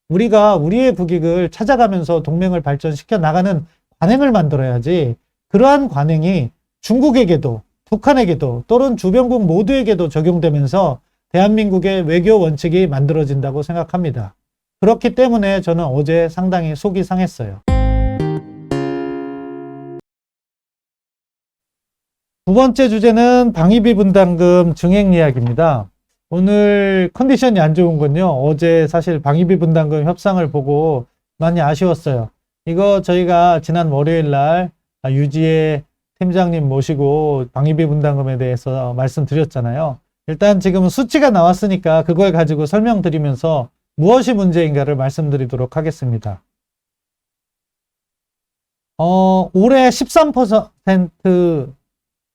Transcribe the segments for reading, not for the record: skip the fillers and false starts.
우리가 우리의 국익을 찾아가면서 동맹을 발전시켜 나가는 관행을 만들어야지, 그러한 관행이 중국에게도 북한에게도 또는 주변국 모두에게도 적용되면서 대한민국의 외교 원칙이 만들어진다고 생각합니다. 그렇기 때문에 저는 어제 상당히 속이 상했어요. 두 번째 주제는 방위비 분담금 증액 이야기입니다. 오늘 컨디션이 안 좋은 건요, 어제 사실 방위비 분담금 협상을 보고 많이 아쉬웠어요. 이거 저희가 지난 월요일 날 유지혜 팀장님 모시고 방위비 분담금에 대해서 말씀드렸잖아요. 일단 지금 수치가 나왔으니까 그걸 가지고 설명드리면서 무엇이 문제인가를 말씀드리도록 하겠습니다. 올해 13%,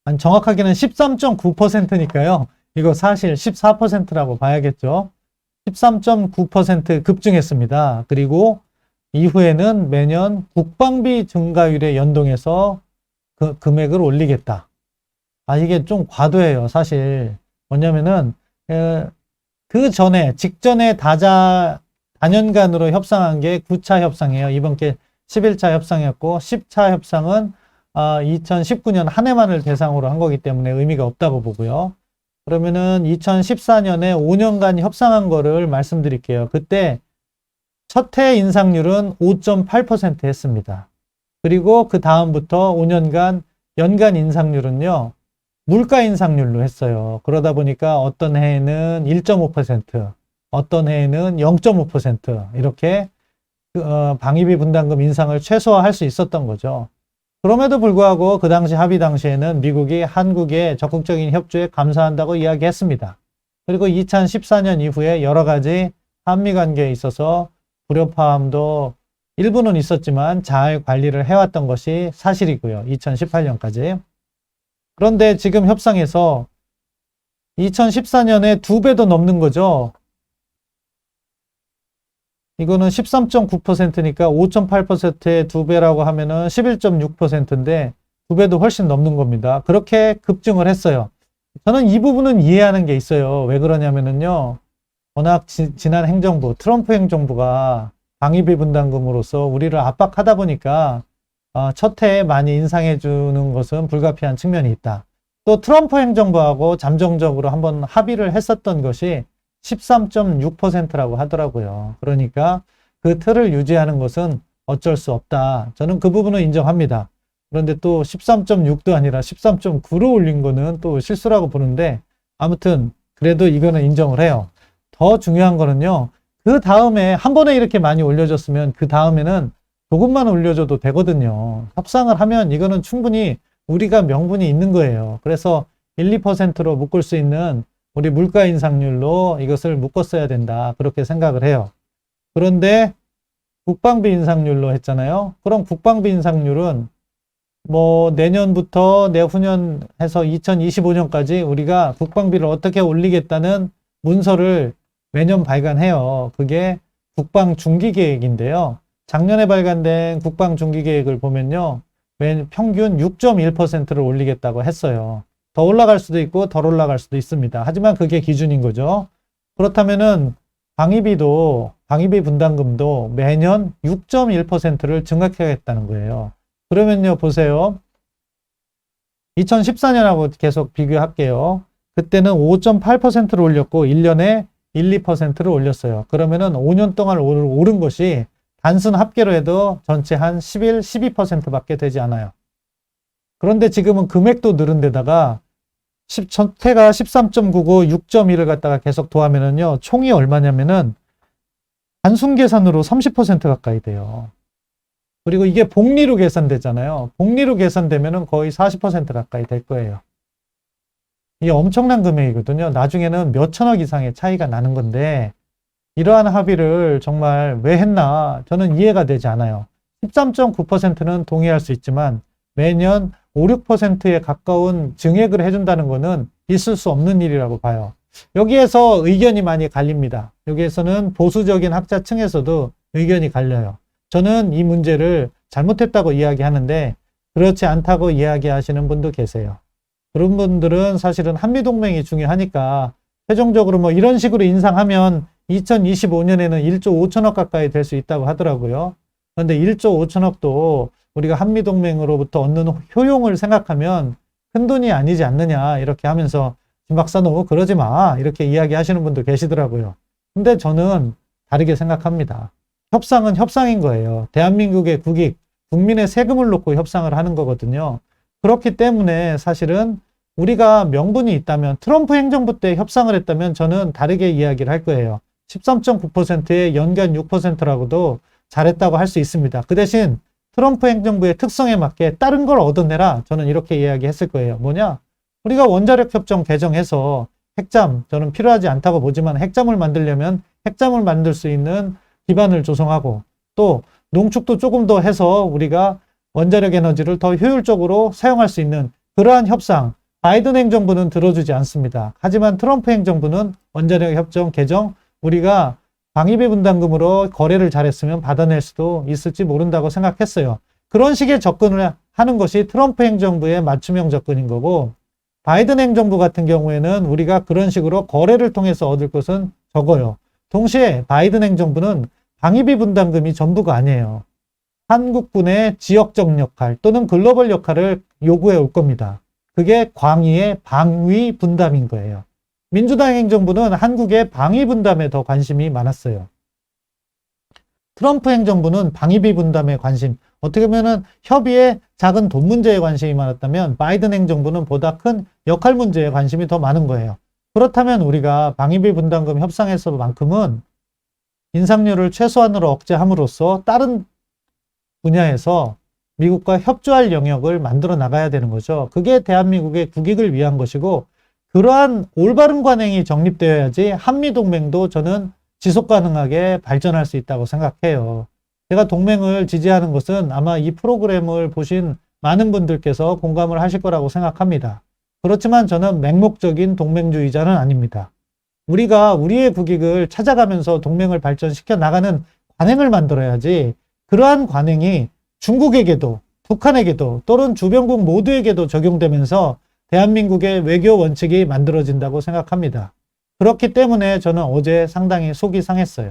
아니 정확하게는 13.9%니까요. 이거 사실 14%라고 봐야겠죠. 13.9% 급증했습니다. 그리고 이후에는 매년 국방비 증가율에 연동해서 그 금액을 올리겠다. 이게 좀 과도해요, 사실. 뭐냐면은 그 전에 직전에 다년간으로 협상한 게 9차 협상이에요. 이번 게 11차 협상이었고 10차 협상은 2019년 한 해만을 대상으로 한 거기 때문에 의미가 없다고 보고요. 그러면은 2014년에 5년간 협상한 거를 말씀드릴게요. 그때 첫 해 인상률은 5.8% 했습니다. 그리고 그 다음부터 5년간 연간 인상률은요, 물가 인상률로 했어요. 그러다 보니까 어떤 해에는 1.5%, 어떤 해에는 0.5% 이렇게 방위비 분담금 인상을 최소화할 수 있었던 거죠. 그럼에도 불구하고 그 당시 합의 당시에는 미국이 한국의 적극적인 협조에 감사한다고 이야기했습니다. 그리고 2014년 이후에 여러 가지 한미 관계에 있어서 불협화음도 일부는 있었지만 잘 관리를 해왔던 것이 사실이고요. 2018년까지. 그런데 지금 협상에서 2014년에 2배도 넘는 거죠. 이거는 13.9%니까 5.8%의 2배라고 하면은 11.6%인데 2배도 훨씬 넘는 겁니다. 그렇게 급증을 했어요. 저는 이 부분은 이해하는 게 있어요. 왜 그러냐면은요, 워낙 지난 행정부, 트럼프 행정부가 방위비 분담금으로서 우리를 압박하다 보니까 첫 해에 많이 인상해 주는 것은 불가피한 측면이 있다. 또 트럼프 행정부하고 잠정적으로 한번 합의를 했었던 것이 13.6%라고 하더라고요. 그러니까 그 틀을 유지하는 것은 어쩔 수 없다. 저는 그 부분은 인정합니다. 그런데 또 13.6도 아니라 13.9로 올린 거는 또 실수라고 보는데, 아무튼 그래도 이거는 인정을 해요. 더 중요한 거는요, 그 다음에 한 번에 이렇게 많이 올려줬으면 그 다음에는 조금만 올려줘도 되거든요. 협상을 하면 이거는 충분히 우리가 명분이 있는 거예요. 그래서 1, 2%로 묶을 수 있는 우리 물가 인상률로 이것을 묶었어야 된다, 그렇게 생각을 해요. 그런데 국방비 인상률로 했잖아요. 그럼 국방비 인상률은 뭐 내년부터 내후년 해서 2025년까지 우리가 국방비를 어떻게 올리겠다는 문서를 매년 발간해요. 그게 국방중기계획인데요. 작년에 발간된 국방중기계획을 보면요, 평균 6.1%를 올리겠다고 했어요. 더 올라갈 수도 있고 덜 올라갈 수도 있습니다. 하지만 그게 기준인 거죠. 그렇다면은 방위비 분담금도 매년 6.1%를 증액하겠다는 거예요. 그러면요, 보세요. 2014년하고 계속 비교할게요. 그때는 5.8%를 올렸고 1년에 1, 2%를 올렸어요. 그러면은 5년 동안 오른 것이 단순 합계로 해도 전체 한 11, 12%밖에 되지 않아요. 그런데 지금은 금액도 늘은 데다가 첫 해가 13.9고 6.1을 갖다가 계속 더하면은요, 총이 얼마냐면은 단순 계산으로 30% 가까이 돼요. 그리고 이게 복리로 계산되잖아요. 복리로 계산되면은 거의 40% 가까이 될 거예요. 이게 엄청난 금액이거든요. 나중에는 몇 천억 이상의 차이가 나는 건데, 이러한 합의를 정말 왜 했나 저는 이해가 되지 않아요. 13.9%는 동의할 수 있지만 매년 5, 6%에 가까운 증액을 해준다는 것은 있을 수 없는 일이라고 봐요. 여기에서 의견이 많이 갈립니다. 여기에서는 보수적인 학자층에서도 의견이 갈려요. 저는 이 문제를 잘못했다고 이야기하는데 그렇지 않다고 이야기하시는 분도 계세요. 그런 분들은 사실은 한미동맹이 중요하니까 최종적으로 뭐 이런 식으로 인상하면 2025년에는 1조 5천억 가까이 될 수 있다고 하더라고요. 그런데 1조 5천억도 우리가 한미동맹으로부터 얻는 효용을 생각하면 큰돈이 아니지 않느냐 이렇게 하면서 김 박사도 그러지 마 이렇게 이야기하시는 분도 계시더라고요. 근데 저는 다르게 생각합니다. 협상은 협상인 거예요. 대한민국의 국익, 국민의 세금을 놓고 협상을 하는 거거든요. 그렇기 때문에 사실은 우리가 명분이 있다면 트럼프 행정부 때 협상을 했다면 저는 다르게 이야기를 할 거예요. 13.9%에 연간 6%라고도 잘했다고 할 수 있습니다. 그 대신 트럼프 행정부의 특성에 맞게 다른 걸 얻어내라. 저는 이렇게 이야기했을 거예요. 뭐냐? 우리가 원자력 협정 개정해서 핵잠, 저는 필요하지 않다고 보지만 핵잠을 만들려면 핵잠을 만들 수 있는 기반을 조성하고 또 농축도 조금 더 해서 우리가 원자력 에너지를 더 효율적으로 사용할 수 있는 그러한 협상, 바이든 행정부는 들어주지 않습니다. 하지만 트럼프 행정부는 원자력 협정 개정, 우리가 방위비 분담금으로 거래를 잘했으면 받아낼 수도 있을지 모른다고 생각했어요. 그런 식의 접근을 하는 것이 트럼프 행정부의 맞춤형 접근인 거고, 바이든 행정부 같은 경우에는 우리가 그런 식으로 거래를 통해서 얻을 것은 적어요. 동시에 바이든 행정부는 방위비 분담금이 전부가 아니에요. 한국군의 지역적 역할 또는 글로벌 역할을 요구해 올 겁니다. 그게 광의의 방위 분담인 거예요. 민주당 행정부는 한국의 방위 분담에 더 관심이 많았어요. 트럼프 행정부는 방위비 분담에 관심, 어떻게 보면 협의의 작은 돈 문제에 관심이 많았다면 바이든 행정부는 보다 큰 역할 문제에 관심이 더 많은 거예요. 그렇다면 우리가 방위비 분담금 협상에서만큼은 인상률을 최소한으로 억제함으로써 다른 분야에서 미국과 협조할 영역을 만들어 나가야 되는 거죠. 그게 대한민국의 국익을 위한 것이고, 그러한 올바른 관행이 정립되어야지 한미동맹도 저는 지속 가능하게 발전할 수 있다고 생각해요. 제가 동맹을 지지하는 것은 아마 이 프로그램을 보신 많은 분들께서 공감을 하실 거라고 생각합니다. 그렇지만 저는 맹목적인 동맹주의자는 아닙니다. 우리가 우리의 국익을 찾아가면서 동맹을 발전시켜 나가는 관행을 만들어야지, 그러한 관행이 중국에게도 북한에게도 또는 주변국 모두에게도 적용되면서 대한민국의 외교 원칙이 만들어진다고 생각합니다. 그렇기 때문에 저는 어제 상당히 속이 상했어요.